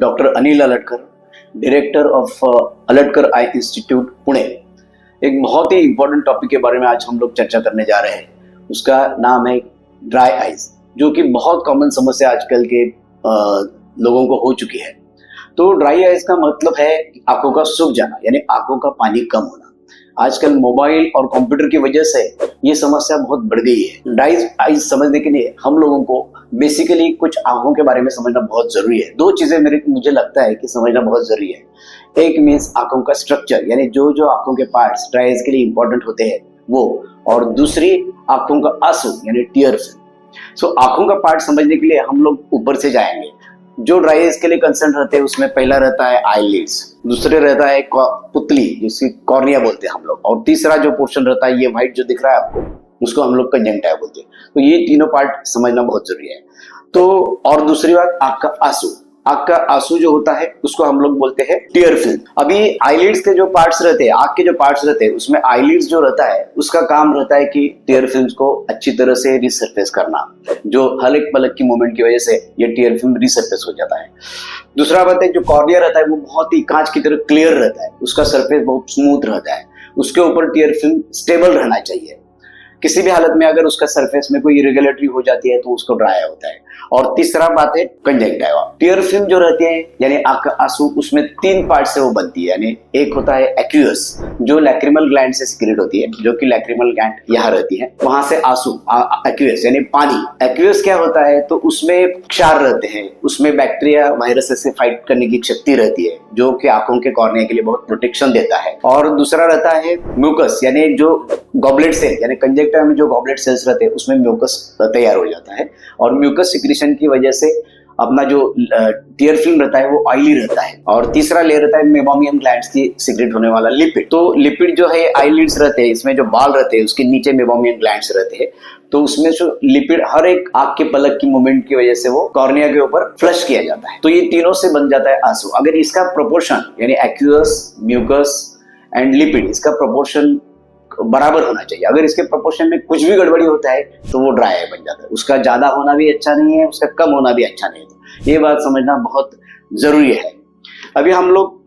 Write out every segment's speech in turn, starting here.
Doctor Anil Alatkar, director of Alatkar I institute Pune. एक बहुत ही important topic के बारे में आज हम लोग चर्चा करने जा रहे हैं। उसका नाम है ड्राई आइज, जो कि बहुत कॉमन समस्या आजकल के लोगों को हो चुकी है। तो ड्राई आइज का मतलब है आंखों का सूख जाना, यानी आंखों का पानी कम होना। आजकल मोबाइल और कंप्यूटर की वजह से ये समस्या बहुत बढ़ गई है। ड्राई आइज समझने के लिए हम लोगों को बेसिकली कुछ आंखों के बारे में समझना बहुत जरूरी है। दो चीजें मुझे लगता है कि समझना बहुत जरूरी है। एक मीन्स आंखों का स्ट्रक्चर, यानी जो जो आंखों के पार्ट्स ड्राई आइज के लिए इंपॉर्टेंट होते हैं वो, और दूसरी आंखों का आंसू यानी टीयर्स। सो आंखों का पार्ट समझने के लिए हम लोग ऊपर से जाएंगे। जो ड्राई आइज के लिए कंसर्न रहते हैं उसमें पहला रहता है आईलिड्स, दूसरे रहता है पुतली जिसकी कॉर्निया बोलते हैं हम लोग, और तीसरा जो पोर्शन रहता है ये व्हाइट जो दिख रहा है आपको उसको हम लोग कंजंक्टिवा बोलते हैं। तो ये तीनों पार्ट समझना बहुत जरूरी है। तो और दूसरी बात आंख का आंसू, आंख का आंसू जो होता है उसको हम लोग बोलते हैं टीयर फिल्म। अभी आईलिड्स के जो पार्ट्स रहते हैं, आंख के जो पार्ट्स रहते हैं उसमें आईलिड्स जो रहता है उसका काम रहता है कि टीयर फिल्म्स को अच्छी तरह से रिसरफेस करना, जो हलक पलक की मूवमेंट की वजह से ये टीयर फिल्म रिसरफेस हो जाता है। दूसरा बात है जो कॉर्निया रहता है वो बहुत ही कांच की तरह क्लियर रहता है, उसका सरफेस बहुत स्मूथ रहता है, उसके ऊपर टीयर फिल्म स्टेबल रहना चाहिए। किसी भी हालत में अगर उसका सरफेस में कोई इरेगुलरिटी हो जाती है तो उसको ड्राई होता है। और तीसरा बात है कंजंक्टिवा। टीयर फिल्म जो रहती है यानी आंख का आंसू, उसमें तीन पार्ट से वो बनती है। यानी एक होता है एक्यूअस जो लैक्रिमल ग्लैंड से सिक्रेट होती है, जो कि लैक्रिमल ग्लैंड यहाँ रहती है, वहां से आंसू एक्यूअस यानी पानी। एक्यूअस क्या होता है तो उसमें क्षार रहते हैं, उसमें बैक्टीरिया वायरस से फाइट करने की शक्ति रहती है, जो कि आंखों के कॉर्निया के लिए बहुत प्रोटेक्शन देता है। और दूसरा रहता है म्यूकस, यानी जो गॉबलेट सेल यानी कंजंक्टिवा में जो गॉबलेट सेल्स रहते हैं उसमें म्यूकस तैयार हो जाता है, और म्यूकस सिक्रीशन की वजह से अपना जो टीयर फिल्म रहता है वो ऑयली रहता है। और तीसरा लेयर रहता है मेबोमियन ग्लैंड्स की सिक्रेट होने वाला लिपिड। तो लिपिड जो है आईलिड्स रहते हैं, इसमें जो बाल रहते हैं उसके नीचे मेबोमियन ग्लैंड्स रहते हैं, तो उसमें जो लिपिड हर एक आंख के पलक की मूवमेंट की वजह से वो कॉर्निया के ऊपर फ्लश किया जाता है। तो ये तीनों से बन जाता है आंसू। अगर इसका प्रोपोर्शन यानी एक्यूअस, म्यूकस एंड लिपिड, इसका प्रोपोर्शन बराबर होना चाहिए। अगर इसके प्रोपोर्शन में कुछ भी गड़बड़ी होता है तो वो ड्राई आई बन जाता है। उसका ज्यादा होना भी अच्छा नहीं है, उसका कम होना भी अच्छा नहीं है। तो ये बात समझना बहुत जरूरी है। अभी हम लोग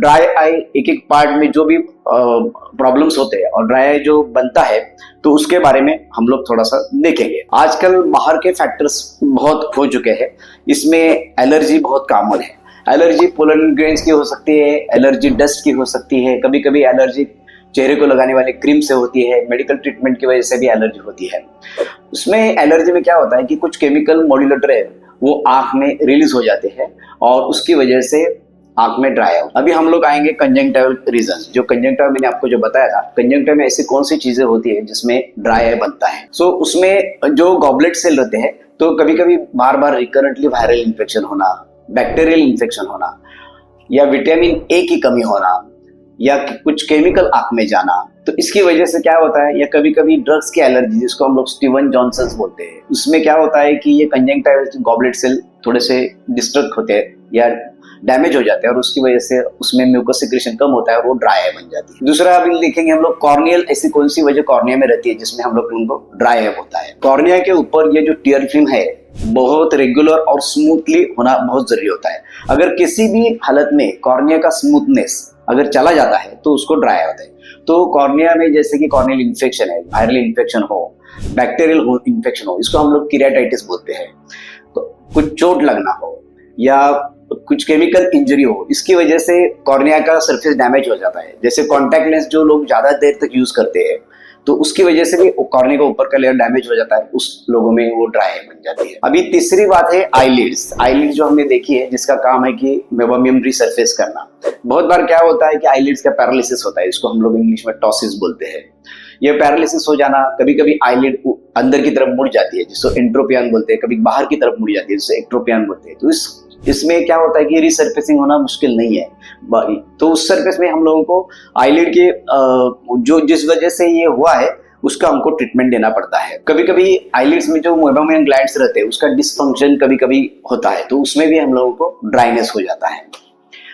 ड्राई आई एक एक पार्ट में जो भी प्रॉब्लम्स होते हैं और ड्राई आई जो बनता है तो उसके बारे में हम लोग थोड़ा सा देखेंगे। आजकल बाहर के फैक्टर्स बहुत हो चुके हैं, इसमें एलर्जी बहुत कॉमन है। एलर्जी पोलन ग्रेन्स की हो सकती है, एलर्जी डस्ट की हो सकती है, कभी कभी एलर्जी चेहरे को लगाने वाले क्रीम से होती है, मेडिकल ट्रीटमेंट की वजह से भी एलर्जी होती है। उसमें एलर्जी में क्या होता है कि कुछ केमिकल मॉड्यूलेटर है वो आंख में रिलीज हो जाते हैं और उसकी वजह से आंख में ड्राई आउट। अभी हम लोग आएंगे कंजंक्टिवल रीजन। जो कंजंक्टिवा मैंने आपको जो बताया था, कंजंक्टिवा में ऐसी कौन सी चीजें होती है जिसमें ड्राई आई बनता है। सो उसमें जो गॉबलेट सेल रहते हैं तो कभी कभी बार बार रिकरेंटली वायरल इन्फेक्शन होना, बैक्टीरियल इन्फेक्शन होना, या विटामिन ए की कमी होना, या कुछ केमिकल आंख में जाना, तो इसकी वजह से क्या होता है, या कभी कभी ड्रग्स की एलर्जी जिसको हम लोग स्टीवन जॉनसन बोलते हैं, उसमें क्या होता है कि ये कंजंक्टिवा गॉबलेट सेल थोड़े से डिस्ट्रक्ट होते हैं या डैमेज हो जाते हैं और उसकी वजह से उसमें म्यूकस सिक्रीशन कम होता है और वो ड्राई आई बन जाती है। दूसरा अभी देखेंगे हम लोग कॉर्नियल, ऐसी कौन सी वजह कॉर्निया में रहती है जिसमें हम लोग उनको ड्राई आई होता है। कॉर्निया के ऊपर ये जो टीयर फिल्म है बहुत रेगुलर और स्मूथली होना बहुत जरूरी होता है। अगर किसी भी हालत में कॉर्निया का स्मूथनेस अगर चला जाता है तो उसको ड्राई होता है। तो कॉर्निया में जैसे कि कॉर्नियल इन्फेक्शन है, वायरल इन्फेक्शन हो, बैक्टीरियल इन्फेक्शन हो, इसको हम लोग कीरेटाइटिस बोलते हैं, तो कुछ चोट लगना हो या कुछ केमिकल इंजरी हो, इसकी वजह से कॉर्निया का सरफेस डैमेज हो जाता है। जैसे कॉन्टैक्ट लेंस जो लोग ज्यादा देर तक यूज करते हैं तो उसकी वजह से भी कॉर्निया का ऊपर का लेयर डैमेज हो जाता है, उस लोगों में वो ड्राई बन जाती है। अभी तीसरी बात है आईलिड्स। आईलिड जो हमने देखी है जिसका काम है कि मेबोमियम रिसरफेस करना। बहुत बार क्या होता है कि आईलिड्स का पैरालिसिस होता है, इसको हम लोग इंग्लिश में टॉसिस बोलते हैं। ये पैरालिसिस हो जाना, कभी कभी आईलिड अंदर की तरफ मुड़ जाती है जिसको एंट्रोपियन बोलते हैं, कभी बाहर की तरफ मुड़ जाती है जिसको एक्ट्रोपियन बोलते हैं। तो इसमें क्या होता है कि रिसरफेसिंग होना मुश्किल नहीं है, तो उस सरफेस में हम लोगों को आईलिड के जो जिस वजह से ये हुआ है उसका हमको ट्रीटमेंट देना पड़ता है। कभी कभी आईलिड्स में जो मेबोमियन ग्लैंड्स रहते हैं उसका डिसफंक्शन कभी कभी होता है, तो उसमें भी हम लोगों को ड्राइनेस हो जाता है।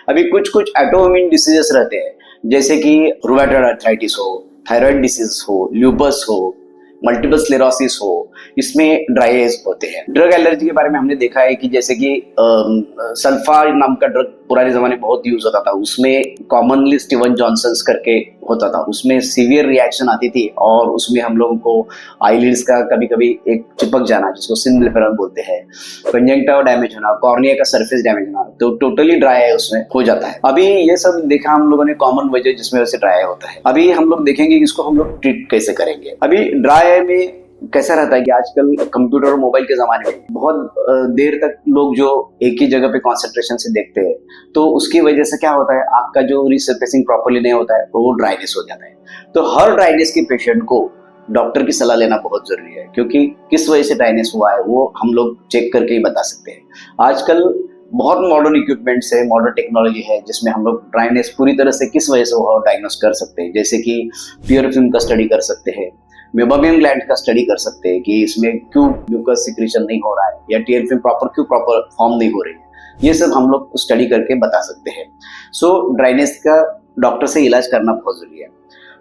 अभी कुछ कुछ ऑटोइम्यून डिसीजेस रहते हैं जैसे कि रूमेटॉइड आर्थराइटिस हो, थायराइड डिसीज हो, ल्यूपस हो, मल्टीपल स्लेरोसिस हो, इसमें ड्राई आइज होते हैं। ड्रग एलर्जी के बारे में हमने देखा है कि जैसे कि सल्फा नाम का ड्रग पुराने जमाने में बहुत यूज होता था, उसमें कॉमनली स्टीवन जॉनसन करके होता था, उसमें सीवियर रिएक्शन आती थी और उसमें हम लोगों को आईलिड्स का कभी कभी एक चिपक जाना, जिसको सिंब्लिफेरॉन बोलते हैं, कंजंक्टिवा डैमेज होना, कॉर्निया का सरफेस डैमेज होना, तो टोटली ड्राई आई उसमें हो जाता है। अभी ये सब देखा हम लोगों ने कॉमन वजह जिसमें वैसे ड्राई होता है। अभी हम लोग देखेंगे कि इसको हम लोग ट्रीट कैसे करेंगे। अभी ड्राई आई में कैसा रहता है कि आजकल कंप्यूटर और मोबाइल के जमाने में बहुत देर तक लोग जो एक ही जगह पे कंसंट्रेशन से देखते हैं, तो उसकी वजह से क्या होता है, आपका जो रिसर्फेसिंग प्रॉपर्ली नहीं होता है तो वो ड्राइनेस हो जाता है। तो हर ड्राइनेस के पेशेंट को डॉक्टर की सलाह लेना बहुत जरूरी है, क्योंकि किस वजह से ड्राइनेस हुआ है वो हम लोग चेक करके ही बता सकते हैं। आजकल बहुत मॉडर्न इक्विपमेंट्स है, मॉडर्न टेक्नोलॉजी है, जिसमें हम लोग ड्राइनेस पूरी तरह से किस वजह से हुआ डायग्नोस कर सकते हैं। जैसे कि प्योर फिल्म का स्टडी कर सकते हैं, मेबाबियम ग्लैंड का स्टडी कर सकते हैं कि इसमें क्यों म्यूकस सिक्रीशन नहीं हो रहा है, या टीयर फिल्म प्रॉपर फॉर्म नहीं हो रही है, ये सब हम लोग स्टडी करके बता सकते हैं। सो ड्राइनेस का डॉक्टर से इलाज करना बहुत जरूरी है।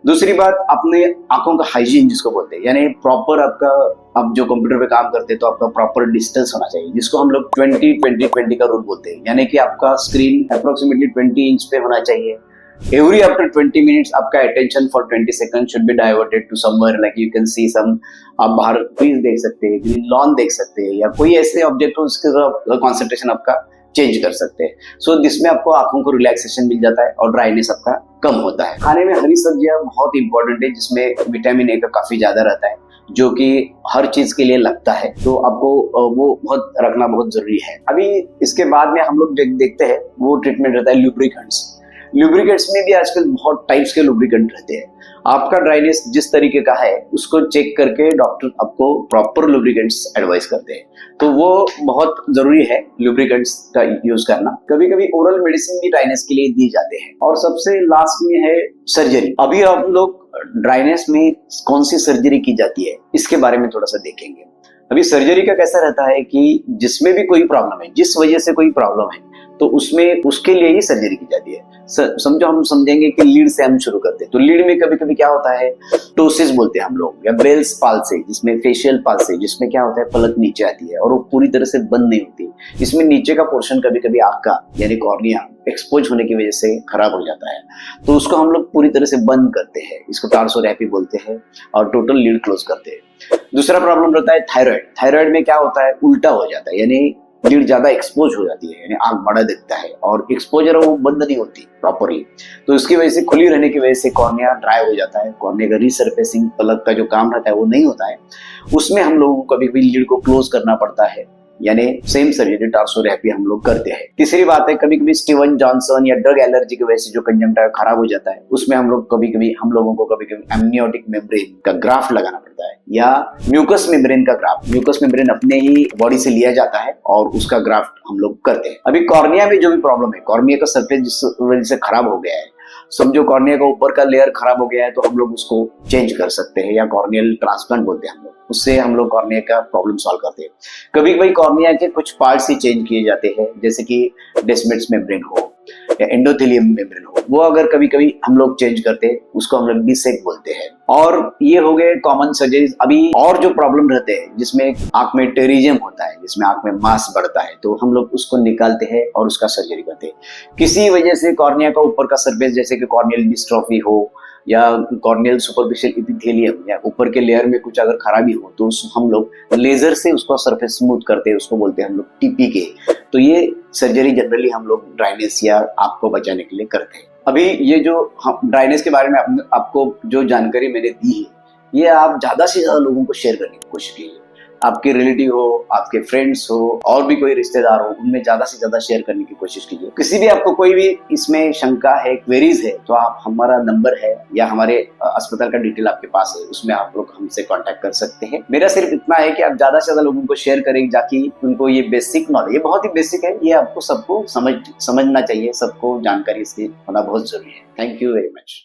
दूसरी बात, अपने आंखों का हाइजीन जिसको बोलते हैं, यानी प्रॉपर आपका, आप जो कंप्यूटर पे काम करते हैं तो आपका प्रॉपर डिस्टेंस होना चाहिए, जिसको हम लोग 20-20-20 का रूल बोलते हैं, यानी कि आपका स्क्रीन अप्रोक्सीमेटली 20 इंच पे होना चाहिए। Every after 20 minutes आपका attention for 20 seconds should be diverted to somewhere, like you can see some, आप बाहर ट्रीज देख सकते हैं, ग्रीन लॉन देख सकते हैं, या कोई ऐसे ऑब्जेक्ट हो उसके कंसंट्रेशन आपका चेंज कर सकते हैं। सो जिसमें आपको आंखों को रिलैक्सेशन मिल जाता है और ड्राइनेस आपका कम होता है। खाने में हरी सब्जियां बहुत इंपॉर्टेंट है, जिसमें विटामिन ए का काफी ज्यादा रहता है, जो कि हर चीज के लिए लगता है, तो आपको वो बहुत रखना बहुत जरूरी है। अभी इसके बाद में हम लोग देखते हैं वो ट्रीटमेंट रहता है लुब्रिकेंट्स। लुब्रिकेंट्स में भी आजकल बहुत टाइप्स के लुब्रिकेंट रहते हैं। आपका ड्राइनेस जिस तरीके का है उसको चेक करके डॉक्टर आपको प्रॉपर लुब्रिकेंट्स एडवाइस करते हैं, तो वो बहुत जरूरी है लुब्रिकेंट्स का यूज करना। कभी कभी ओरल मेडिसिन भी ड्राइनेस के लिए दी जाते हैं। और सबसे लास्ट में है सर्जरी। अभी हम लोग ड्राइनेस में कौन सी सर्जरी की जाती है इसके बारे में थोड़ा सा देखेंगे। अभी सर्जरी का कैसा रहता है कि जिसमें भी कोई प्रॉब्लम है, जिस वजह से कोई प्रॉब्लम है, तो उसमें उसके लिए ही सर्जरी की जाती है। समझो, हम समझेंगे कि लीड से हम शुरू करते हैं, तो लीड में कभी कभी क्या होता है, टोसिस बोलते हैं हम लोग, या बेल्स पाल्सी, जिसमें फेशियल पाल्सी, जिसमें क्या होता है पलक नीचे आती है और वो पूरी तरह से बंद नहीं होती। इसमें नीचे का पोर्शन कभी कभी आंख का यानी कॉर्निया एक्सपोज होने की वजह से खराब हो जाता है, तो उसको हम लोग पूरी तरह से बंद करते हैं, इसको टार्सोरैपी बोलते हैं, और टोटल लीड क्लोज करते हैं। दूसरा प्रॉब्लम रहता है थायराइड। थायराइड में क्या होता है, उल्टा हो जाता है, यानी लीड ज्यादा एक्सपोज हो जाती है, यानी आंख बड़ा दिखता है और एक्सपोजर वो बंद नहीं होती प्रॉपरली, तो इसकी वजह से, खुली रहने की वजह से कॉर्निया ड्राई हो जाता है, कॉर्निया का रिसर्फेसिंग पलक का जो काम रहता है वो नहीं होता है। उसमें हम लोगों को कभी कभी लीड को क्लोज करना पड़ता है, यानी सेम सर्जरी टार्सोरैपी हम लोग करते हैं। तीसरी बात है, कभी कभी स्टीवन जॉनसन या ड्रग एलर्जी की वजह से जो कंजंक्टिवा खराब हो जाता है, उसमें हम लोगों को कभी कभी एमनियोटिक मेम्ब्रेन का ग्राफ्ट लगाना पड़ता है, या म्यूकस मेम्ब्रेन का ग्राफ्ट। म्यूकस मेम्ब्रेन अपने ही बॉडी से लिया जाता है और उसका ग्राफ्ट हम लोग करते हैं। अभी कॉर्निया में जो भी प्रॉब्लम है, कॉर्निया का सरफेस जिस वजह से खराब हो गया है, समझो कॉर्निया का ऊपर का लेयर खराब हो गया है, तो हम लोग उसको चेंज कर सकते हैं, या कॉर्नियल ट्रांसप्लांट बोलते हैं हम लोग, उससे हम लोग कॉर्निया का प्रॉब्लम सॉल्व करते हैं। कभी कभी कॉर्निया के कुछ पार्ट्स ही चेंज किए जाते हैं, जैसे कि डेस्मेट्स मेम्ब्रेन हो या एंडोथेलियम मेम्ब्रेन हो, वो अगर कभी कभी हम लोग चेंज करते हैं, उसको हम लोग डिसेक्ट बोलते हैं। और ये हो गए कॉमन सर्जरीज। अभी और जो प्रॉब्लम रहते हैं, जिसमें आंख में टेरिज्म होता है, जिसमें आंख में मांस बढ़ता है, तो हम लोग उसको निकालते हैं और उसका सर्जरी करते हैं। किसी वजह से कॉर्निया का ऊपर का सरफेस, जैसे कि कॉर्नियल डिस्ट्रॉफी हो या कॉर्नियल सुपरफिशियल एपिथेलियम, या ऊपर के लेयर में कुछ अगर खराबी हो, तो हम लोग लेजर से उसको सरफेस स्मूथ करते हैं, उसको बोलते हैं हम लोग टीपीके। तो ये सर्जरी जनरली हम लोग ड्राइनेस या आंख को बचाने के लिए करते हैं। अभी ये जो ड्राइनेस के बारे में आपको जो जानकारी मैंने दी है, ये आप ज्यादा से ज्यादा लोगों को शेयर करने की कोशिश कीजिए। आपके रिलेटिव हो, आपके फ्रेंड्स हो, और भी कोई रिश्तेदार हो, उनमें ज्यादा से ज्यादा शेयर करने की कोशिश कीजिए। किसी भी आपको कोई भी इसमें शंका है, क्वेरीज है, तो आप, हमारा नंबर है या हमारे अस्पताल का डिटेल आपके पास है, उसमें आप लोग हमसे कांटेक्ट कर सकते हैं। मेरा सिर्फ इतना है कि आप ज्यादा से ज्यादा लोगों को शेयर करें, जाकि उनको ये बेसिक नॉलेज, ये बहुत ही बेसिक है, ये आपको सबको समझना चाहिए, सबको जानकारी इसकी होना बहुत जरूरी है। Thank you very much.